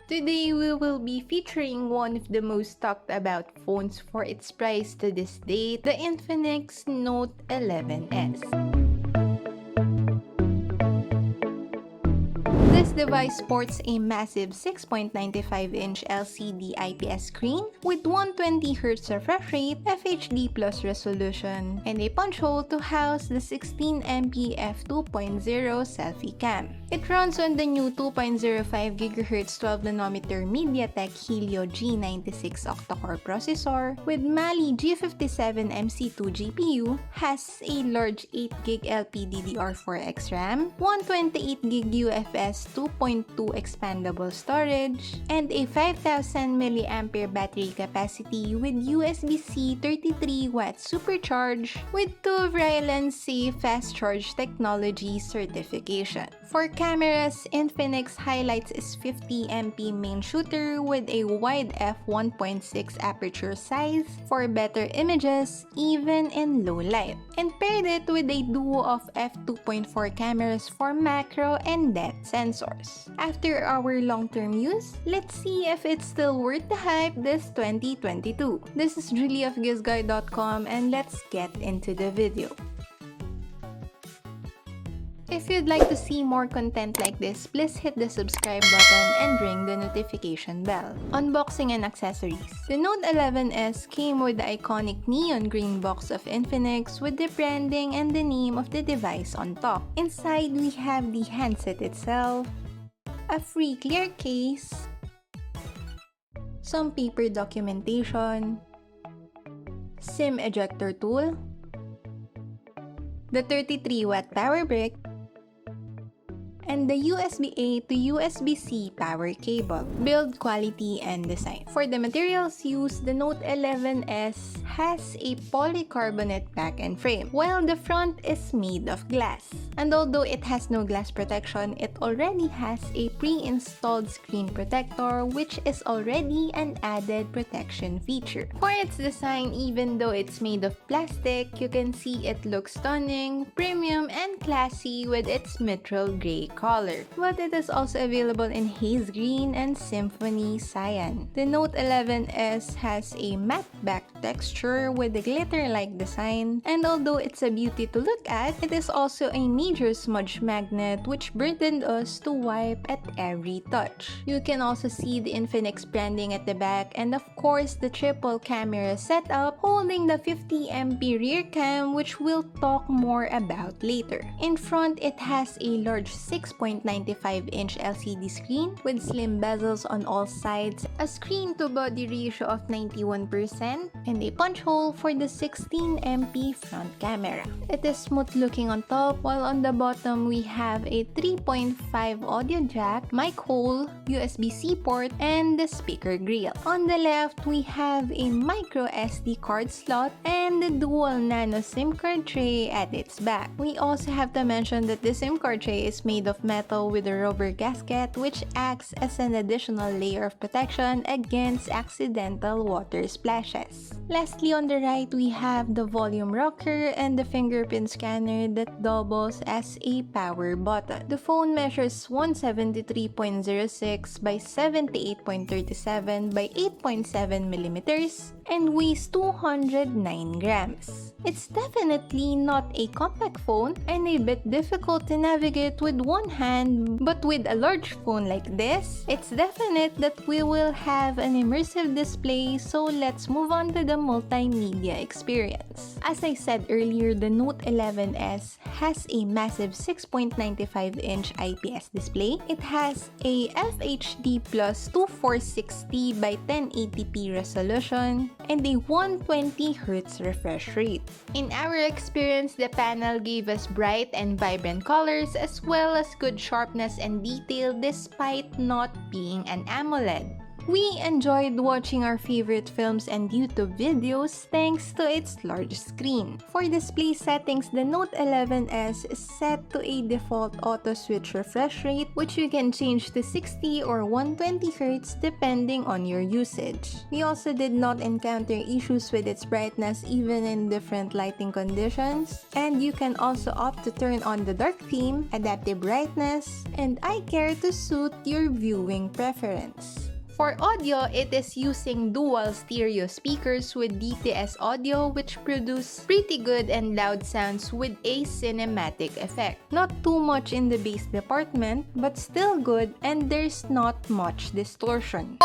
Today we will be featuring one of the most talked about phones for its price to this date, the Infinix NOTE 11S. This device sports a massive 6.95-inch LCD IPS screen with 120Hz refresh rate, FHD+ resolution, and a punch hole to house the 16MP f2.0 selfie cam. It runs on the new 2.05 GHz 12nm MediaTek Helio G96 octa-core processor with Mali G57 MC2 GPU, has a large 8GB LPDDR4X RAM, 128GB UFS 2.2 expandable storage, and a 5000 mAh battery capacity with USB-C 33W supercharge with MITHRIL safe fast charge technology certification. For cameras, Infinix highlights its 50MP main shooter with a wide f1.6 aperture size for better images even in low light, and paired it with a duo of f2.4 cameras for macro and depth sensors. After our long-term use, let's see if it's still worth the hype this 2022. This is Julie of GIZGUIDEPH and let's get into the video. If you'd like to see more content like this, please hit the subscribe button and ring the notification bell. Unboxing and accessories. The NOTE 11S came with the iconic neon green box of Infinix with the branding and the name of the device on top. Inside, we have the handset itself, a free clear case, some paper documentation, SIM ejector tool, the 33W power brick, and the USB-A to USB-C power cable. Build quality and design. For the materials used, the NOTE 11S has a polycarbonate back and frame, while the front is made of glass. And although it has no glass protection, it already has a pre-installed screen protector, which is already an added protection feature. For its design, even though it's made of plastic, you can see it looks stunning, premium, and classy with its MITHRIL gray color. But it is also available in HAZE green and SYMPHONY cyan. The NOTE 11S has a matte back texture with a glitter-like design, and although it's a beauty to look at, it is also a major smudge magnet which burdened us to wipe at every touch. You can also see the Infinix branding at the back, and of course the triple camera setup holding the 50MP rear cam, which we'll talk more about later. In front, it has a large 6.95-inch LCD screen with slim bezels on all sides, a screen-to-body ratio of 91%, and a punch hole for the 16MP front camera. It is smooth looking on top, while on the bottom we have a 3.5 audio jack, mic hole, USB-C port, and the speaker grill. On the left, we have a micro SD card slot and the dual nano SIM card tray at its back. We also have to mention that the SIM card tray is made of metal with a rubber gasket, which acts as an additional layer of protection against accidental water splashes. Lastly, on the right, we have the volume rocker and the fingerprint scanner that doubles as a power button. The phone measures 173.06 by 78.37 by 8.7 millimeters and weighs 209 grams. It's definitely not a compact phone and a bit difficult to navigate with one hand, but with a large phone like this, it's definite that we will have an immersive display, so let's move on to the multimedia experience. As I said earlier, the NOTE 11S has a massive 6.95-inch IPS display. It has a FHD+ 2460 by 1080p resolution and a 120Hz refresh rate. In our experience, the panel gave us bright and vibrant colors as well as good sharpness and detail despite not being an AMOLED. We enjoyed watching our favorite films and YouTube videos thanks to its large screen. For display settings, the Note 11S is set to a default auto switch refresh rate, which you can change to 60 or 120Hz depending on your usage. We also did not encounter issues with its brightness even in different lighting conditions, and you can also opt to turn on the dark theme, adaptive brightness, and eye care to suit your viewing preference. For audio, it is using dual stereo speakers with DTS audio, which produce pretty good and loud sounds with a cinematic effect. Not too much in the bass department, but still good, and there's not much distortion.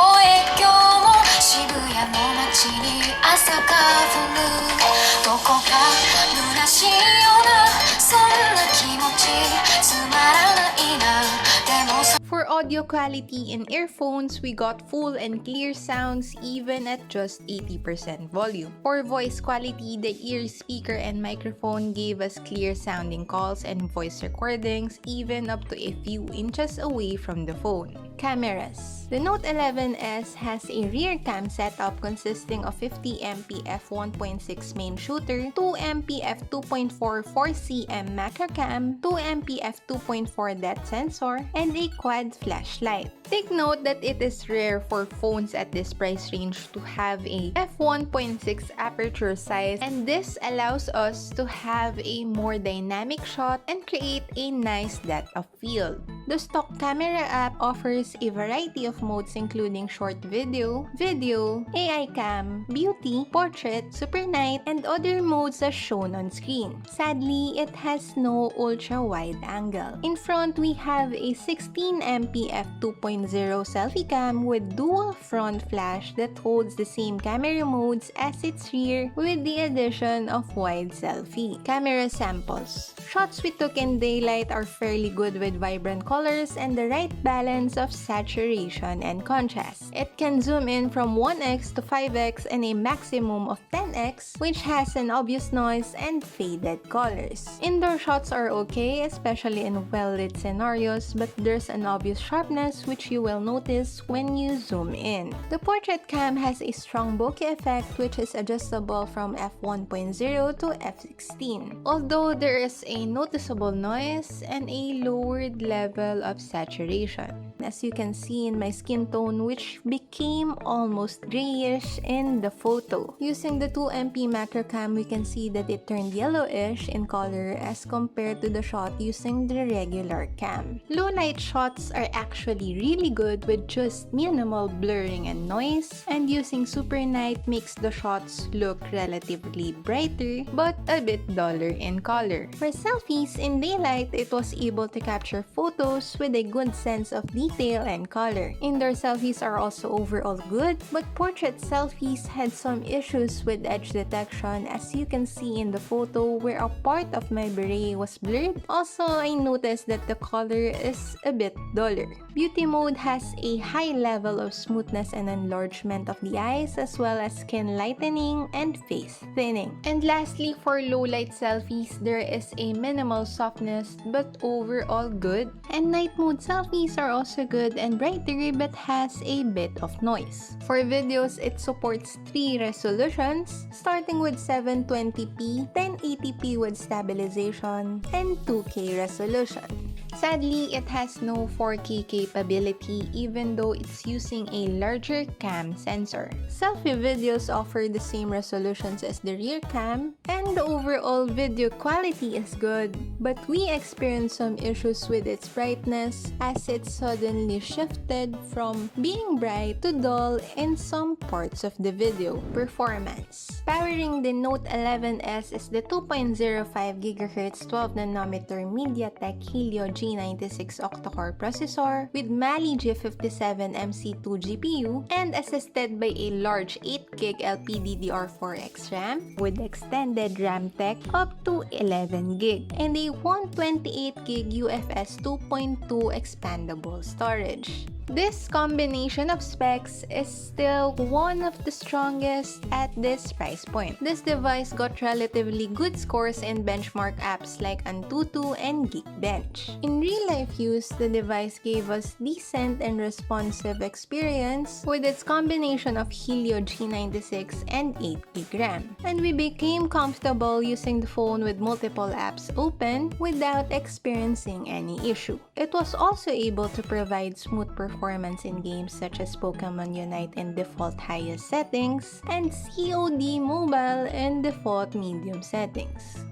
For audio quality in earphones, we got full and clear sounds even at just 80% volume. For voice quality, the ear speaker and microphone gave us clear sounding calls and voice recordings even up to a few inches away from the phone. Cameras. The Note 11S has a rear cam setup consisting of 50MP f1.6 main shooter, 2MP f2.4 4cm macro cam, 2MP f2.4 depth sensor, and a quad flashlight. Take note that it is rare for phones at this price range to have a f1.6 aperture size, and this allows us to have a more dynamic shot and create a nice depth of field. The stock camera app offers a variety of modes including short video, AI cam, beauty, portrait, super night, and other modes as shown on screen. Sadly, it has no ultra-wide angle. In front, we have a 16MP f2.0 selfie cam with dual front flash that holds the same camera modes as its rear with the addition of wide selfie. Camera samples. Shots we took in daylight are fairly good with vibrant colors and the right balance of saturation and contrast. It can zoom in from 1x to 5x and a maximum of 10x, which has an obvious noise and faded colors. Indoor shots are okay, especially in well-lit scenarios, but there's an obvious sharpness which you will notice when you zoom in. The portrait cam has a strong bokeh effect which is adjustable from f1.0 to f16, although there is a noticeable noise and a lowered level of saturation, as you can see in my skin tone, which became almost grayish in the photo. Using the 2MP macro cam, we can see that it turned yellowish in color as compared to the shot using the regular cam. Low light shots are actually really good with just minimal blurring and noise, and using super night makes the shots look relatively brighter but a bit duller in color. For selfies in daylight, it was able to capture photos with a good sense of detail and color. Indoor selfies are also overall good, but portrait selfies had some issues with edge detection, as you can see in the photo where a part of my beret was blurred. Also, I noticed that the color is a bit duller. Beauty mode has a high level of smoothness and enlargement of the eyes, as well as skin lightening and face thinning. And lastly, for low light selfies, there is a minimal softness but overall good. And night mode selfies are also good and brighter but has a bit of noise. For videos, it supports 3 resolutions, starting with 720p, 1080p with stabilization, and 2K resolution. Sadly, it has no 4K capability even though it's using a larger cam sensor. Selfie videos offer the same resolutions as the rear cam, and the overall video quality is good, but we experienced some issues with its brightness as it suddenly shifted from being bright to dull in some parts of the video. Performance. Powering the Note 11S is the 2.05 GHz 12nm MediaTek Helio G96 octa-core processor with Mali G57 MC2 GPU and assisted by a large 8GB LPDDR4X RAM with extended RAM tech up to 11GB and a 128GB UFS 2.2 expandable storage. This combination of specs is still one of the strongest at this price point. This device got relatively good scores in benchmark apps like AnTuTu and Geekbench. In real-life use, the device gave us decent and responsive experience with its combination of Helio G96 and 8GB RAM. And we became comfortable using the phone with multiple apps open without experiencing any issue. It was also able to provide smooth performance in games such as Pokemon Unite in default highest settings and COD Mobile in default medium settings.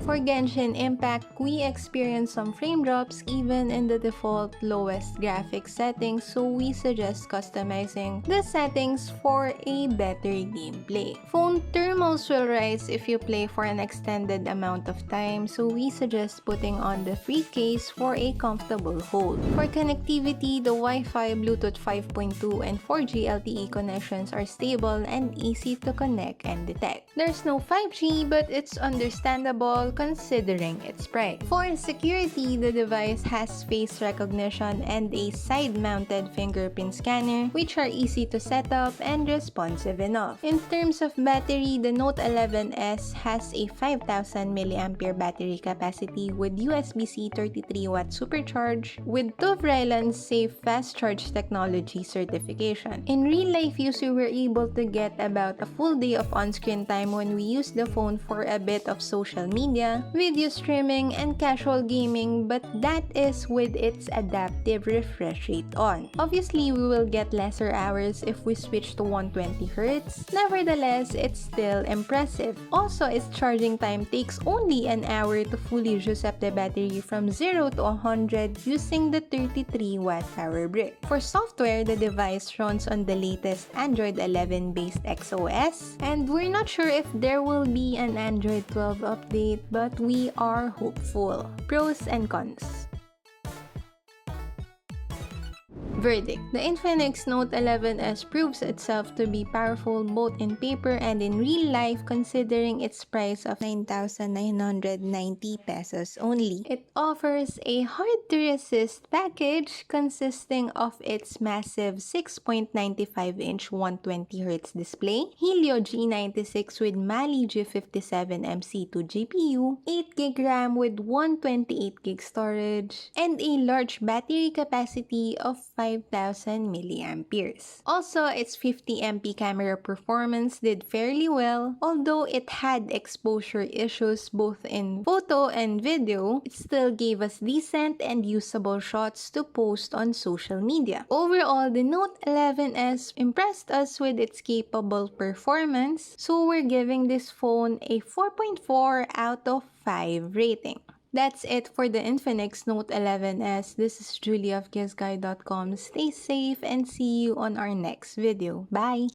For Genshin Impact, we experienced some frame drops even in the default lowest graphics settings, so we suggest customizing the settings for a better gameplay. Phone thermals will rise if you play for an extended amount of time, so we suggest putting on the free case for a comfortable hold. For connectivity, the Wi-Fi, Bluetooth 5.2, and 4G LTE connections are stable and easy to connect and detect. There's no 5G, but it's understandable considering its price. For security, the device has face recognition and a side-mounted fingerprint scanner, which are easy to set up and responsive enough. In terms of battery, the Note 11S has a 5000 mAh battery capacity with USB-C 33W supercharge with TUTUB safe fast charge technology certification. In real-life use, we were able to get about a full day of on-screen time when we used the phone for a bit of social media, video streaming, and casual gaming, but that is with its adaptive refresh rate on. Obviously, we will get lesser hours if we switch to 120Hz. Nevertheless, it's still impressive. Also, its charging time takes only an hour to fully juice up the battery from 0 to 100 using the 33W power brick. For software, the device runs on the latest Android 11 based XOS, and we're not sure if there will be an Android 12 update, but we are hopeful. Pros and cons. Verdict. The Infinix Note 11S proves itself to be powerful both in paper and in real life considering its price of 9,990 pesos only. It offers a hard-to-resist package consisting of its massive 6.95-inch 120Hz display, Helio G96 with Mali G57 MC2 GPU, 8GB RAM with 128GB storage, and a large battery capacity of 5000 mAh. Also, its 50MP camera performance did fairly well. Although it had exposure issues both in photo and video, it still gave us decent and usable shots to post on social media. Overall, the Note 11S impressed us with its capable performance, so we're giving this phone a 4.4 out of 5 rating. That's it for the Infinix Note 11S. This is Julie of GIZGUIDEPH.com. Stay safe and see you on our next video. Bye!